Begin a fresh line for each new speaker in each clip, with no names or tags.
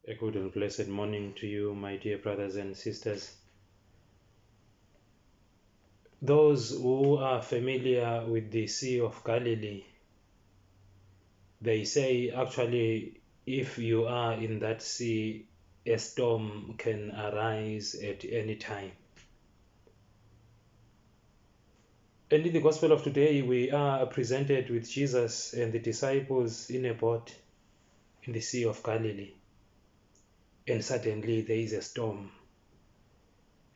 A good and blessed morning to you, my dear brothers and sisters. Those who are familiar with the Sea of Galilee, they say actually, if you are in that sea, a storm can arise at any time. And in the Gospel of today, we are presented with Jesus and the disciples in a boat in the Sea of Galilee. And suddenly there is a storm,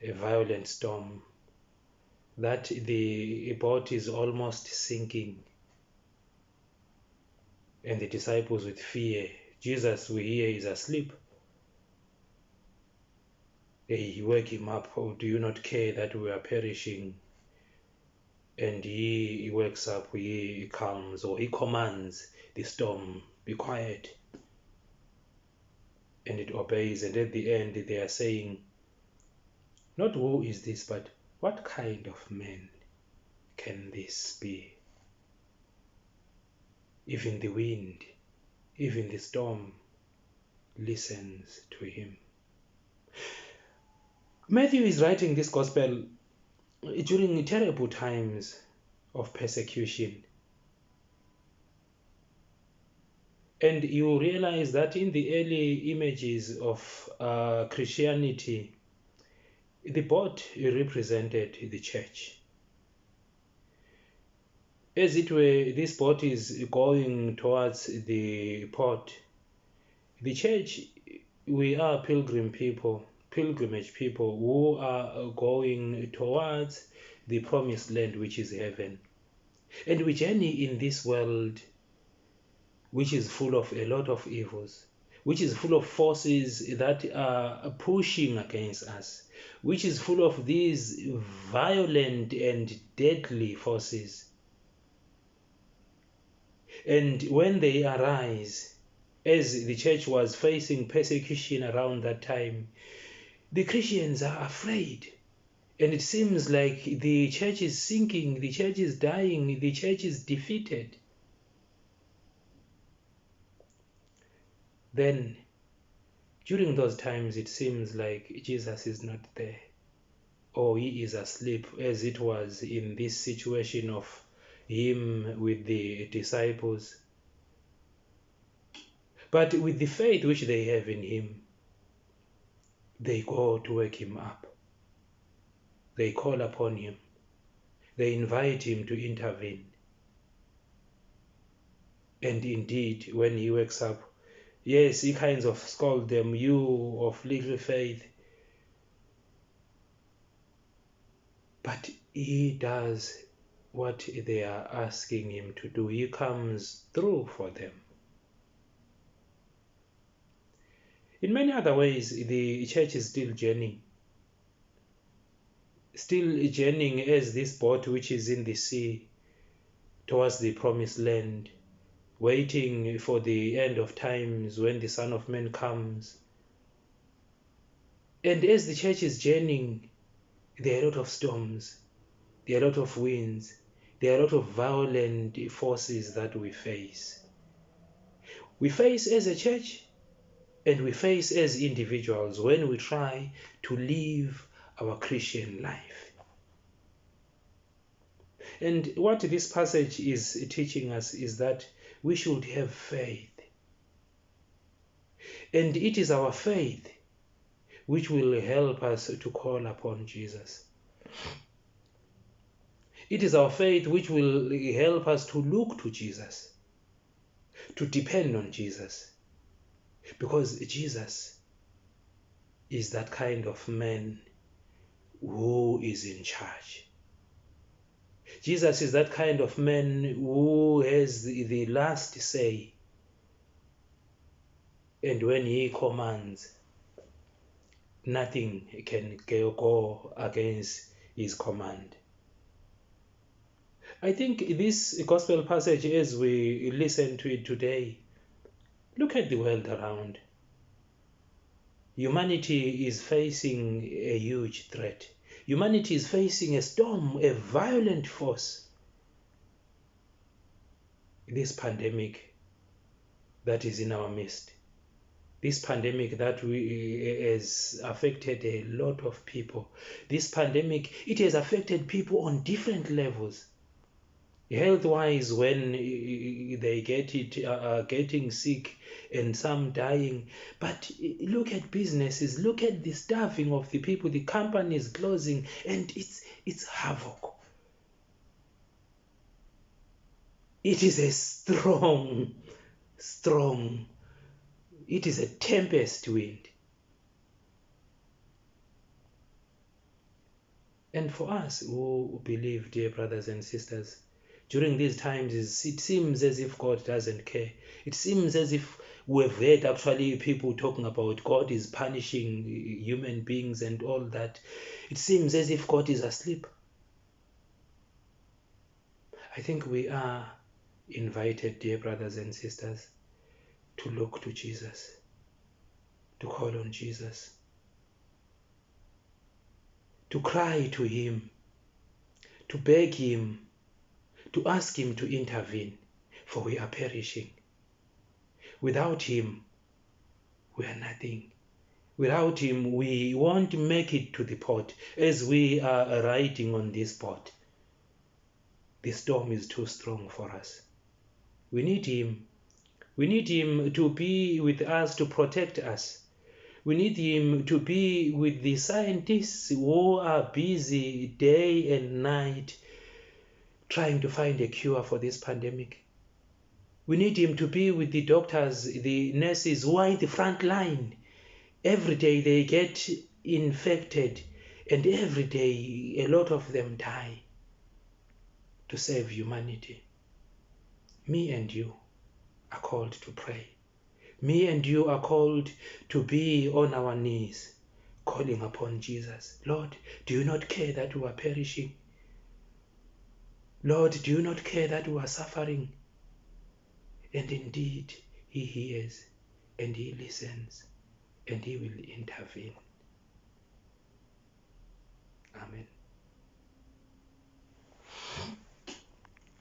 a violent storm, that the boat is almost sinking. And the disciples with fear. Jesus, we hear, is asleep. They wake him up. Oh, do you not care that we are perishing? And he wakes up, he calms, or he commands the storm, be quiet. And it obeys. And at the end, they are saying, not who is this, but what kind of man can this be? Even the wind, even the storm listens to him. Matthew is writing this gospel during terrible times of persecution. And you realize that in the early images of Christianity, the boat represented the church. As it were, this boat is going towards the port. The church, we are pilgrimage people who are going towards the promised land, which is heaven. And we journey in this world which is full of a lot of evils, which is full of forces that are pushing against us, which is full of these violent and deadly forces. And when they arise, as the church was facing persecution around that time, the Christians are afraid. And it seems like the church is sinking, the church is dying, the church is defeated. Then, during those times, it seems like Jesus is not there, or he is asleep, as it was in this situation of him with the disciples. But with the faith which they have in him, they go to wake him up. They call upon him. They invite him to intervene. And indeed, when he wakes up, yes, he kinds of scold them, you of little faith. But he does what they are asking him to do. He comes through for them. In many other ways, the church is still journeying as this boat which is in the sea towards the promised land, waiting for the end of times when the Son of Man comes. And as the church is journeying, there are a lot of storms, there are a lot of winds, there are a lot of violent forces that we face. We face as a church, and we face as individuals when we try to live our Christian life. And what this passage is teaching us is that we should have faith. And it is our faith which will help us to call upon Jesus. It is our faith which will help us to look to Jesus, to depend on Jesus. Because Jesus is that kind of man who is in charge. Jesus is that kind of man who has the last say. And when he commands, nothing can go against his command. I think this gospel passage, as we listen to it today, look at the world around. Humanity is facing a huge threat. Humanity is facing a storm, a violent force. This pandemic that is in our midst. This pandemic that has affected a lot of people. This pandemic, it has affected people on different levels. Health-wise, when they get it, getting sick and some dying. But look at businesses, look at the staffing of the people, the companies closing, and it's havoc. It is a strong, it is a tempest wind. And for us who believe, dear brothers and sisters, during these times, it seems as if God doesn't care. It seems as if we've heard actually people talking about God is punishing human beings and all that. It seems as if God is asleep. I think we are invited, dear brothers and sisters, to look to Jesus, to call on Jesus, to cry to Him, to beg Him, to ask Him to intervene, for we are perishing. Without Him, we are nothing. Without Him, we won't make it to the port. As we are riding on this port, the storm is too strong for us. We need Him. We need Him to be with us, to protect us. We need Him to be with the scientists who are busy day and night trying to find a cure for this pandemic. We need Him to be with the doctors, the nurses who are in the front line. Every day they get infected, and every day a lot of them die to save humanity. Me and you are called to pray. Me and you are called to be on our knees, calling upon Jesus. Lord, do you not care that we are perishing? Lord, do you not care that we are suffering? And indeed, He hears and He listens and He will intervene. Amen.